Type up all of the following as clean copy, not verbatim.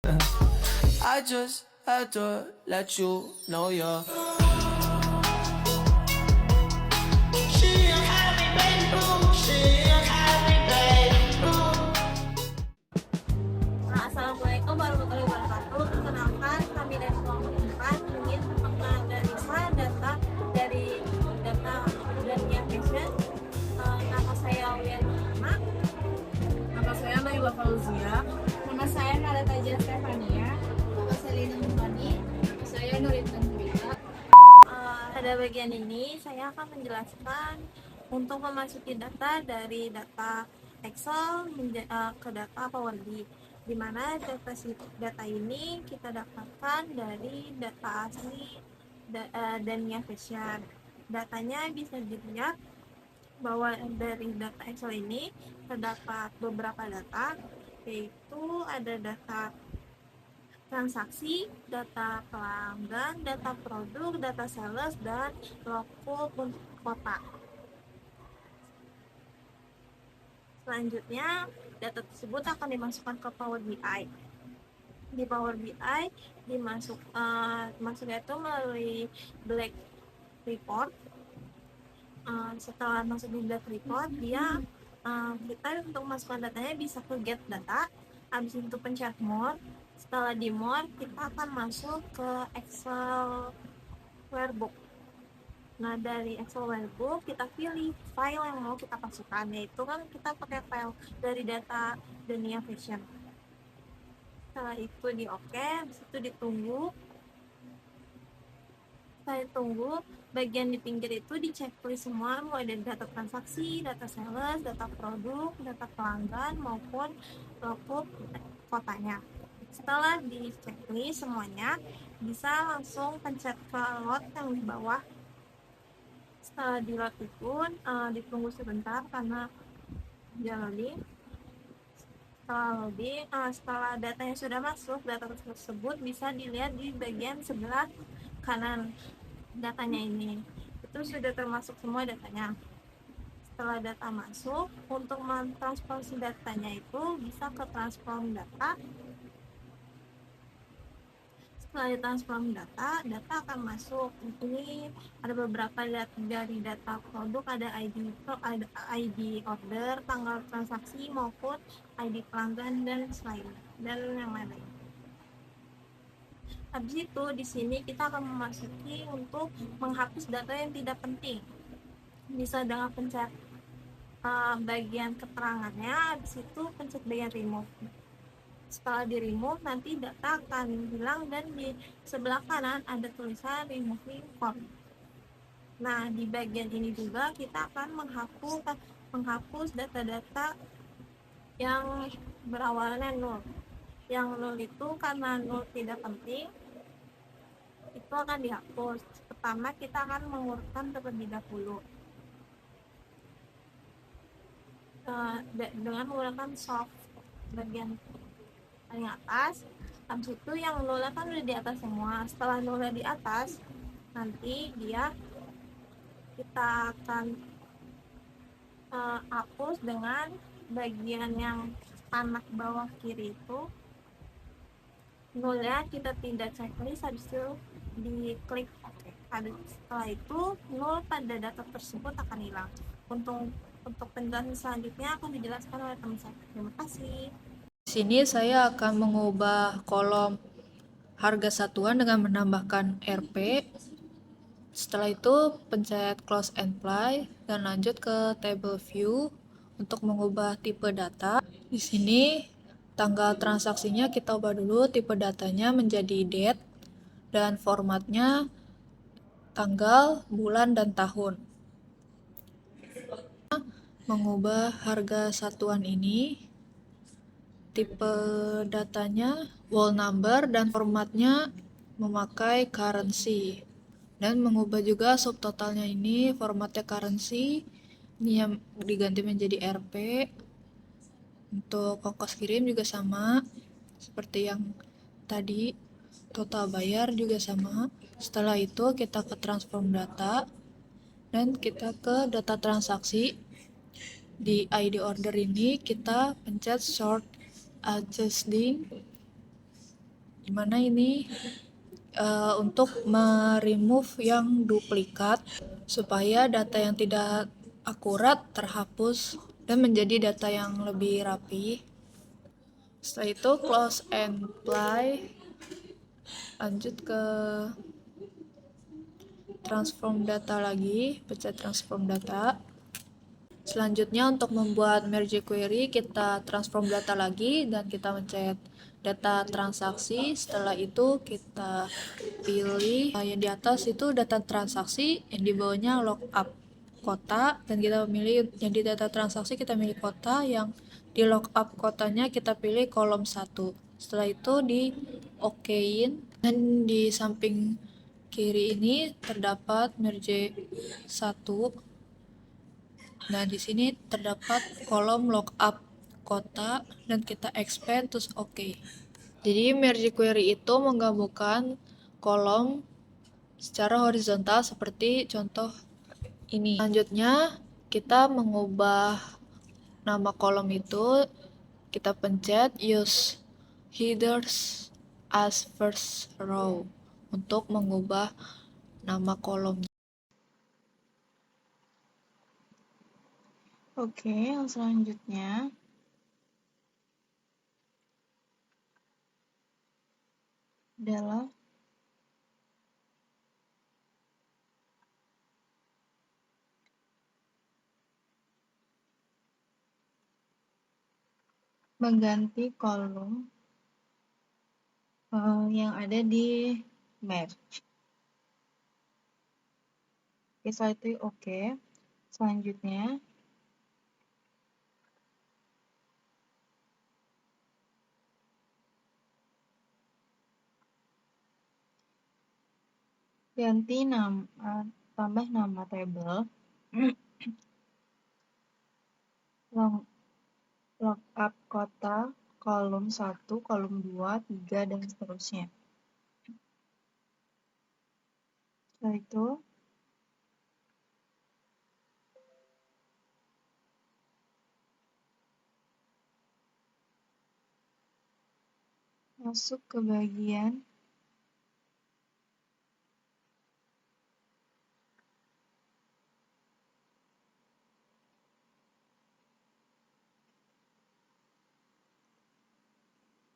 I just had to let you know you're. She a happy baby boo. She a happy baby boo. Assalamualaikum warahmatullahi wabarakatuh. Perkenalkan, kami dari kelompok 4 ingin menganalisa data dari data dunia fashion. Nama saya Wian Rahma. Nama saya Naila Fauzia. Nama saya Nada Taja Stefania. Nama saya Lina Mufani. Saya Nurintan Wita. Pada bagian ini saya akan menjelaskan untuk memasuki data dari data Excel ke data Power BI, di mana data ini kita dapatkan dari data asli Dania Fashion. Datanya bisa dilihat bahwa dari data Excel ini terdapat beberapa data, yaitu ada data transaksi, data pelanggan, data produk, data sales, dan logo untuk kota. Selanjutnya, data tersebut akan dimasukkan ke Power BI. Di Power BI masuknya itu melalui Black Report. Setelah masuk di Black Report, kita untuk masukkan datanya bisa ke Get Data, habis itu pencet More. Setelah di More, kita akan masuk ke Excel Workbook. Nah, dari Excel Workbook kita pilih file yang mau kita masukkan, yaitu kan kita pakai file dari data Dunia Fashion. Setelah itu di OK, habis itu ditunggu. Setelah ditunggu, bagian di pinggir itu di checklist semua, mulai dari data transaksi, data sales, data produk, data pelanggan, maupun logo kotanya. Setelah di checklist semuanya, bisa langsung pencet ke load yang di bawah. Setelah di load itu ditunggu sebentar karena dia loading. Setelah datanya sudah masuk, data tersebut bisa dilihat di bagian sebelah kanan datanya ini. Itu sudah termasuk semua datanya. Setelah data masuk, untuk mentransformasi datanya itu bisa ke transform data. Setelah ditransform data akan masuk. Ini ada beberapa dari data produk, ada ID order, tanggal transaksi, maupun ID pelanggan dan yang lain. Habis itu di sini kita akan memasuki untuk menghapus data yang tidak penting. Bisa dengan pencet bagian keterangannya, habis itu pencet bagian remove. Setelah di remove, nanti data akan hilang dan di sebelah kanan ada tulisan removing form. Nah, di bagian ini juga kita akan menghapus data-data yang berawalnya 0. Yang 0 itu karena 0 tidak penting, itu akan dihapus. Pertama, kita akan mengurutkan terlebih dahulu dengan menggunakan soft bagian paling atas. Habis itu yang nolnya kan udah di atas semua. Setelah nolnya di atas, nanti kita akan hapus dengan bagian yang panah bawah kiri itu. Nolnya kita tidak checklist, habis itu diklik OK. Setelah itu nol pada data tersebut akan hilang. Untuk penjelasan selanjutnya akan dijelaskan oleh teman saya. Terima kasih. Di sini saya akan mengubah kolom harga satuan dengan menambahkan RP. Setelah itu pencet close and apply dan lanjut ke table view untuk mengubah tipe data. Di sini tanggal transaksinya kita ubah dulu, tipe datanya menjadi date dan formatnya tanggal, bulan, dan tahun. Mengubah harga satuan ini, tipe datanya whole number dan formatnya memakai currency, dan mengubah juga subtotalnya ini formatnya currency, ini yang diganti menjadi RP. Untuk ongkos kirim juga sama seperti yang tadi, total bayar juga sama. Setelah itu kita ke transform data dan kita ke data transaksi. Di ID order ini kita pencet sort adjusting dimana ini untuk meremove yang duplikat supaya data yang tidak akurat terhapus dan menjadi data yang lebih rapi. Setelah itu close and play, lanjut ke transform data lagi, pencet transform data. Selanjutnya untuk membuat merge query, kita transform data lagi dan kita mencet data transaksi. Setelah itu kita pilih yang di atas itu data transaksi, yang di bawahnya lookup kota, dan kita memilih yang di data transaksi kita pilih kota, yang di lookup kotanya kita pilih kolom 1. Setelah itu di okein, dan di samping kiri ini terdapat merge 1. Nah, di sini terdapat kolom lookup kota dan kita expand terus oke. Jadi merge query itu menggabungkan kolom secara horizontal seperti contoh ini. Selanjutnya kita mengubah nama kolom itu, kita pencet use headers as first row untuk mengubah nama kolom. Oke, yang selanjutnya adalah mengganti kolom yang ada di merge. Oke, setelah itu oke. Selanjutnya ganti nama, tambah nama table, lookup kota, kolom 1, kolom 2, 3, dan seterusnya. Setelah itu masuk ke bagian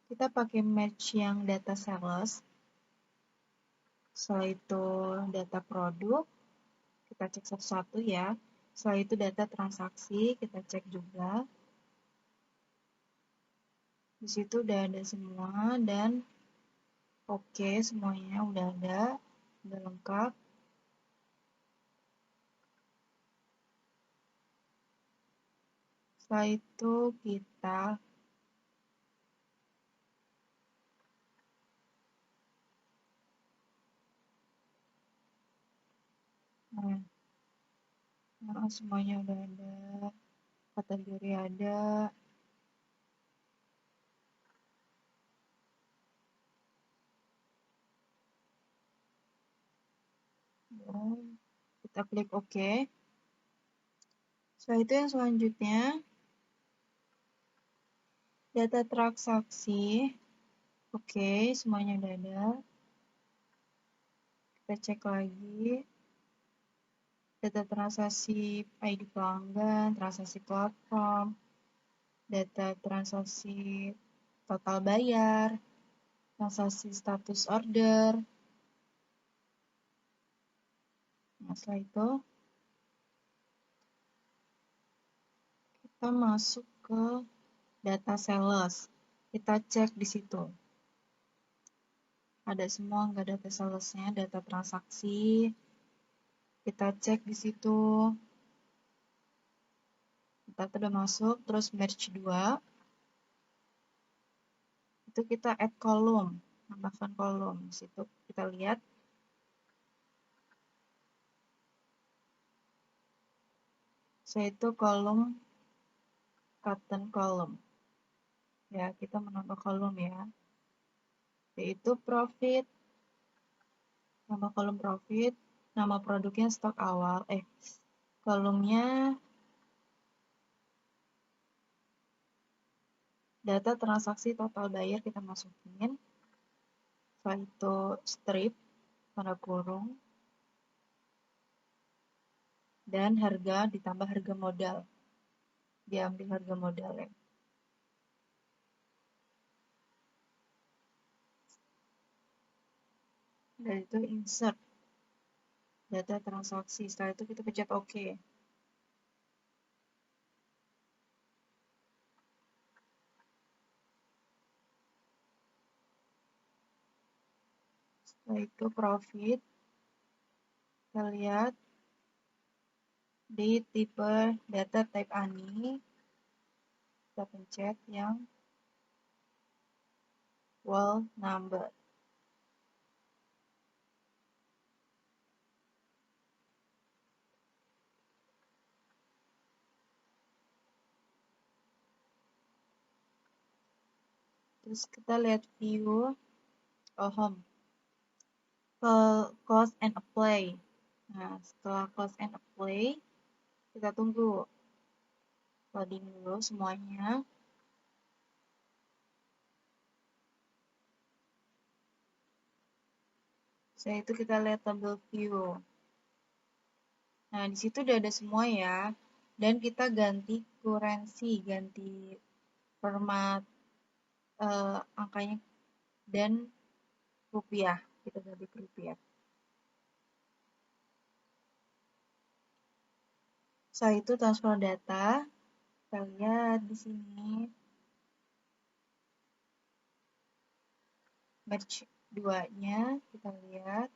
kita pakai match yang data sales. Setelah itu data produk, kita cek satu-satu ya. Setelah itu data transaksi, kita cek juga. Di situ udah ada semua dan oke, semuanya udah ada, udah lengkap. Setelah itu kita semuanya udah ada, kategori ada. Kita klik OK. Setelah itu yang selanjutnya data transaksi. Oke, semuanya udah ada. Kita cek lagi. Data transaksi ID pelanggan, transaksi platform, data transaksi total bayar, transaksi status order. Nah, setelah itu kita masuk ke data sales. Kita cek di situ. Ada semua nggak data salesnya, data transaksi. Kita cek di situ. Data udah masuk, terus merge 2. Itu kita add column, tambahkan kolom. Di situ kita lihat yaitu kolom pattern column. Ya, kita menambah kolom ya. Yaitu profit. Nama kolom profit, nama produknya stok awal. Kolomnya data transaksi total bayar kita masukin. setelah itu strip, tanda kurung, dan harga ditambah harga modal. Diambil harga modalnya. Dan itu insert data transaksi. Setelah itu kita pencet OK. Setelah itu profit. Kita lihat di tipe data type ANI. Kita pencet yang wall number. Terus kita lihat view home. Close and apply. Nah, setelah close and apply, kita tunggu loading dulu semuanya. Setelah itu kita lihat tabel view. Nah, di situ udah ada semua ya. Dan kita ganti currency, ganti format angkanya dan rupiah. Kita ganti ke rupiah. Setelah itu transfer data. Kita lihat di sini. Merge 2-nya kita lihat.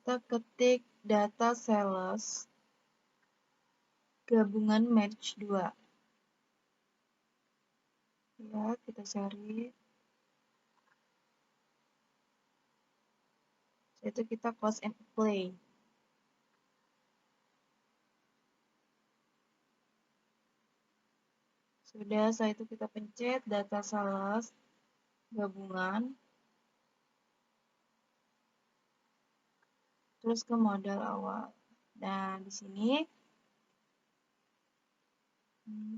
Kita ketik data sales gabungan match 2. Ya, kita cari. Setelah itu kita close and play. Sudah, setelah itu kita pencet data sales gabungan. Terus ke modal awal. Dan di sini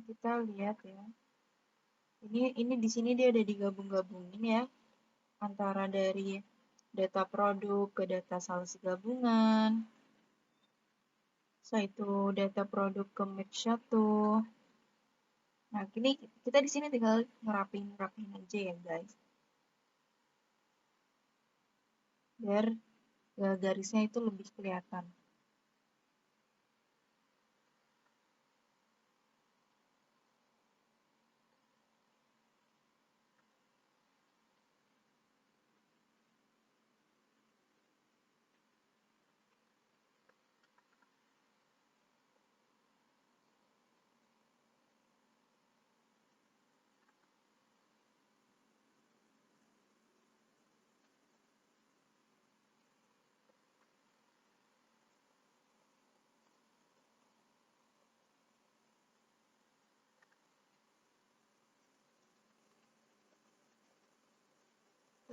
kita lihat ya. Ini di sini dia ada digabung-gabungin ya. Antara dari data produk ke data sales gabungan. Setelah itu data produk ke match 1. Nah, ini kita di sini tinggal ngerapiin aja ya, guys. Biar garisnya itu lebih kelihatan.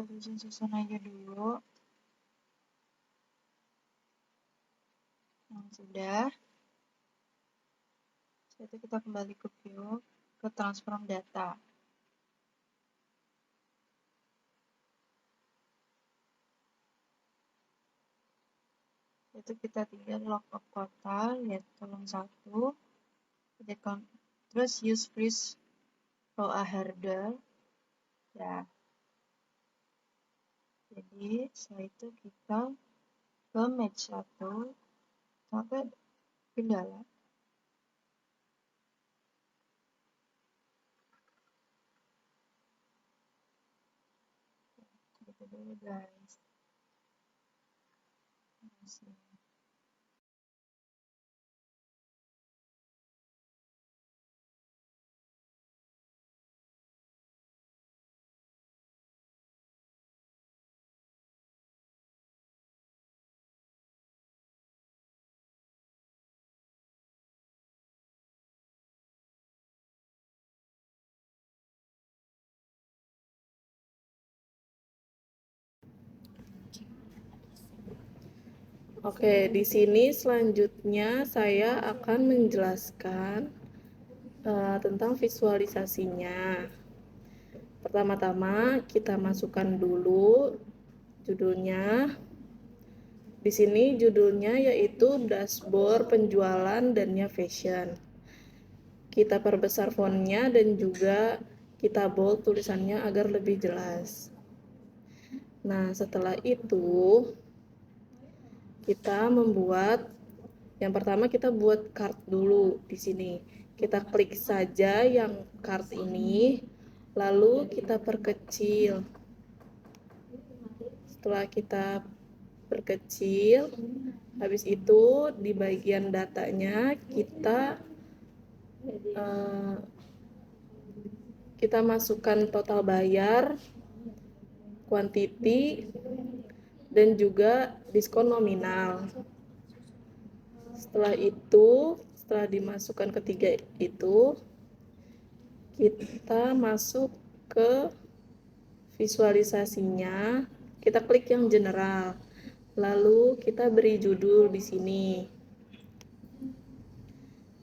Kita susun aja dulu. Nah, sudah. Setelah itu kita kembali ke view, ke transform data. Itu kita tinggal lookup total, lihat kolom 1, terus use freeze row a header. Ya. Jadi setelah itu kita ke match 1 sampai kendala. Gitu dulu guys. Terima kasih. Oke, di sini selanjutnya saya akan menjelaskan tentang visualisasinya. Pertama-tama kita masukkan dulu judulnya. Di sini judulnya yaitu dashboard penjualan dan fashion. Kita perbesar fontnya dan juga kita bold tulisannya agar lebih jelas. Nah, setelah itu kita membuat, yang pertama kita buat card dulu di sini. Kita klik saja yang card ini, lalu kita perkecil. Setelah kita perkecil, habis itu di bagian datanya kita masukkan total bayar, quantity, dan juga diskon nominal. Setelah itu, setelah dimasukkan ketiga itu, kita masuk ke visualisasinya. Kita klik yang general, lalu kita beri judul di sini.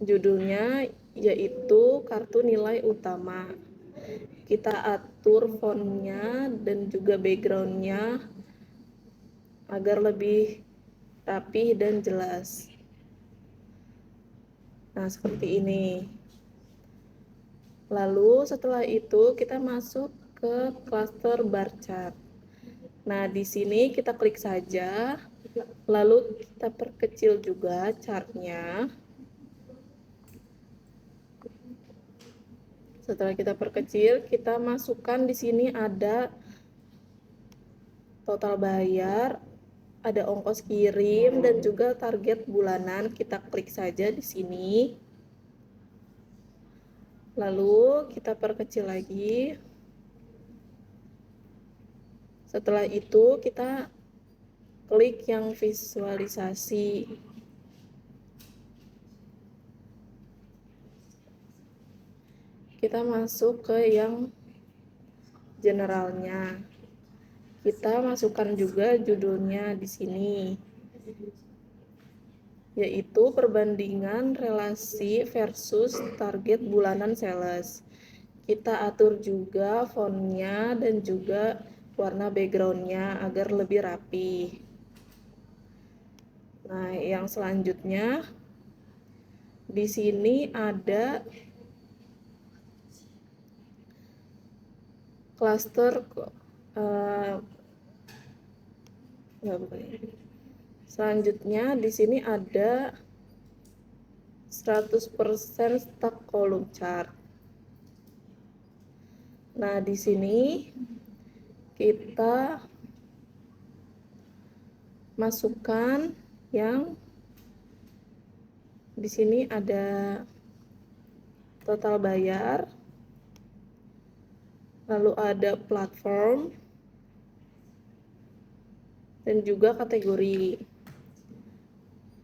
Judulnya yaitu kartu nilai utama. Kita atur fontnya dan juga backgroundnya agar lebih rapi dan jelas. Nah, seperti ini. Lalu setelah itu kita masuk ke cluster bar chart. Nah, di sini kita klik saja, lalu kita perkecil juga chartnya. Setelah kita perkecil, kita masukkan di sini ada total bayar, ada ongkos kirim, dan juga target bulanan. Kita klik saja di sini. Lalu kita perkecil lagi. Setelah itu kita klik yang visualisasi. Kita masuk ke yang generalnya. Kita masukkan juga judulnya di sini, yaitu perbandingan relasi versus target bulanan sales. Kita atur juga fontnya dan juga warna backgroundnya agar lebih rapi. Nah, yang selanjutnya di sini ada cluster selanjutnya di sini ada 100% stuck column chart. Nah, di sini kita masukkan yang di sini ada total bayar, lalu ada platform, dan juga kategori.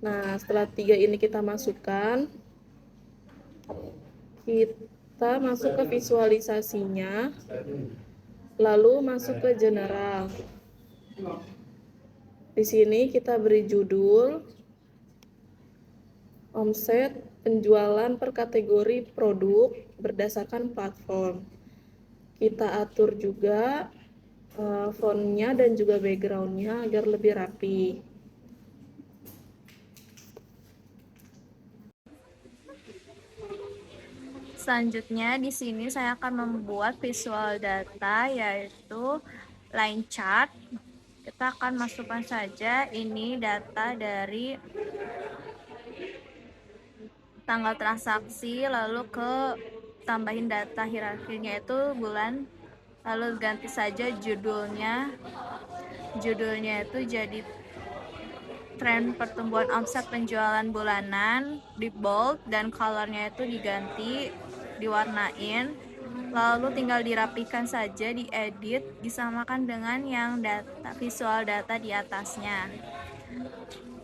Nah, setelah tiga ini kita masukkan, kita masuk ke visualisasinya, lalu masuk ke general. Di sini kita beri judul, omset, penjualan per kategori produk berdasarkan platform. Kita atur juga fontnya dan juga backgroundnya agar lebih rapi. Selanjutnya di sini saya akan membuat visual data yaitu line chart. Kita akan masukkan saja ini data dari tanggal transaksi, lalu ke tambahin data hierarkinya itu bulan, lalu ganti saja judulnya itu jadi tren pertumbuhan omset penjualan bulanan, di bold, dan colornya itu diganti, diwarnain, lalu tinggal dirapikan saja, diedit, disamakan dengan yang visual data di atasnya.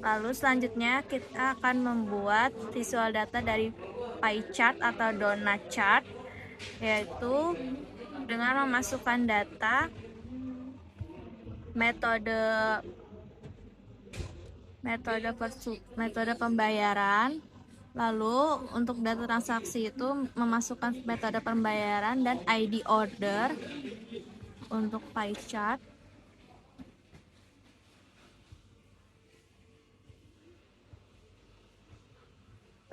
Lalu selanjutnya kita akan membuat visual data dari pie chart atau donut chart, yaitu dengan memasukkan data metode metode pembayaran. Lalu untuk data transaksi itu memasukkan metode pembayaran dan ID order untuk pie chart.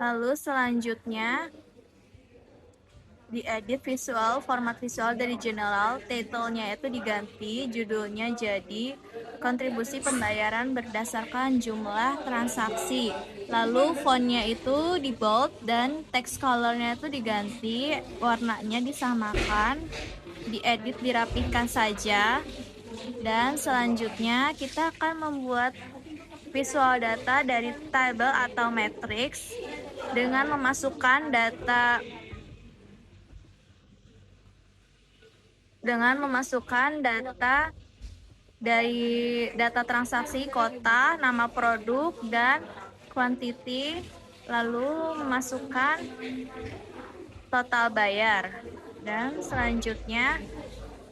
Lalu selanjutnya diedit format visual dari general, title-nya itu diganti, judulnya jadi kontribusi pembayaran berdasarkan jumlah transaksi. Lalu font-nya itu di bold dan text color-nya itu diganti, warnanya disamakan, diedit dirapikan saja. Dan selanjutnya kita akan membuat visual data dari table atau matrix dengan memasukkan data dari data transaksi, kota, nama produk, dan quantity, lalu memasukkan total bayar. Dan selanjutnya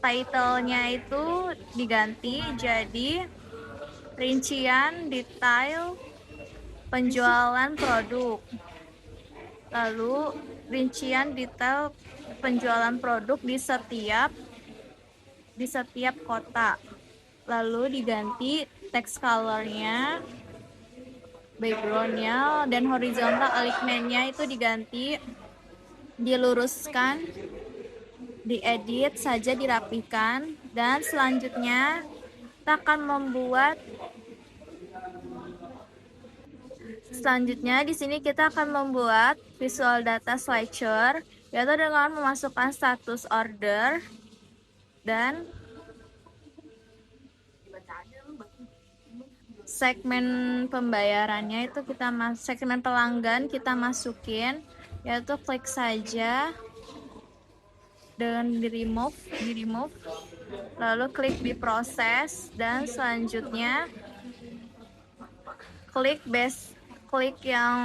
title-nya itu diganti jadi rincian detail penjualan produk. Lalu rincian detail penjualan produk di setiap kota. Lalu diganti text color-nya, background-nya, dan horizontal alignment-nya itu diganti, diluruskan, diedit saja, dirapikan. Dan selanjutnya kita akan di sini kita akan membuat visual data slicer, yaitu dengan memasukkan status order dan segmen pembayarannya itu segmen pelanggan kita masukin, yaitu klik saja dan di remove, lalu klik di proses, dan selanjutnya klik yang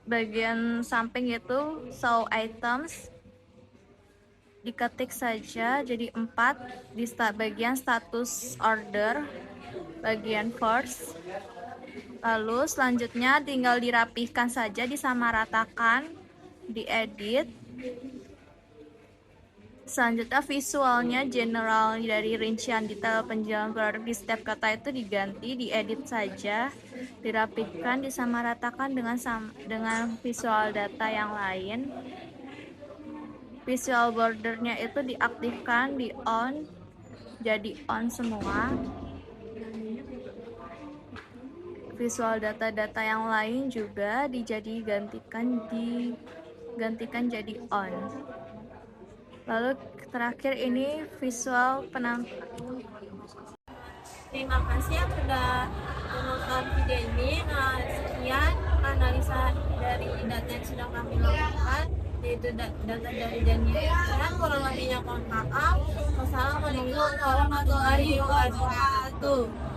bagian samping itu show items, diketik saja jadi 4 di bagian status order bagian first. Lalu selanjutnya tinggal dirapihkan saja, disamaratakan, diedit. Selanjutnya visualnya general dari rincian detail penjualan produk di setiap kata itu diganti, diedit saja, dirapihkan, disamaratakan dengan visual data yang lain. Visual bordernya itu diaktifkan, di on, jadi on semua. Visual data-data yang lain juga gantikan jadi on. Lalu terakhir ini visual penampilan. Terima kasih yang sudah menonton video ini. Sekian analisa dari data yang sudah kami lakukan, yaitu data dari Daniel. Dan kurang lebihnya mohon maaf. Wassalamualaikum warahmatullahi wabarakatuh.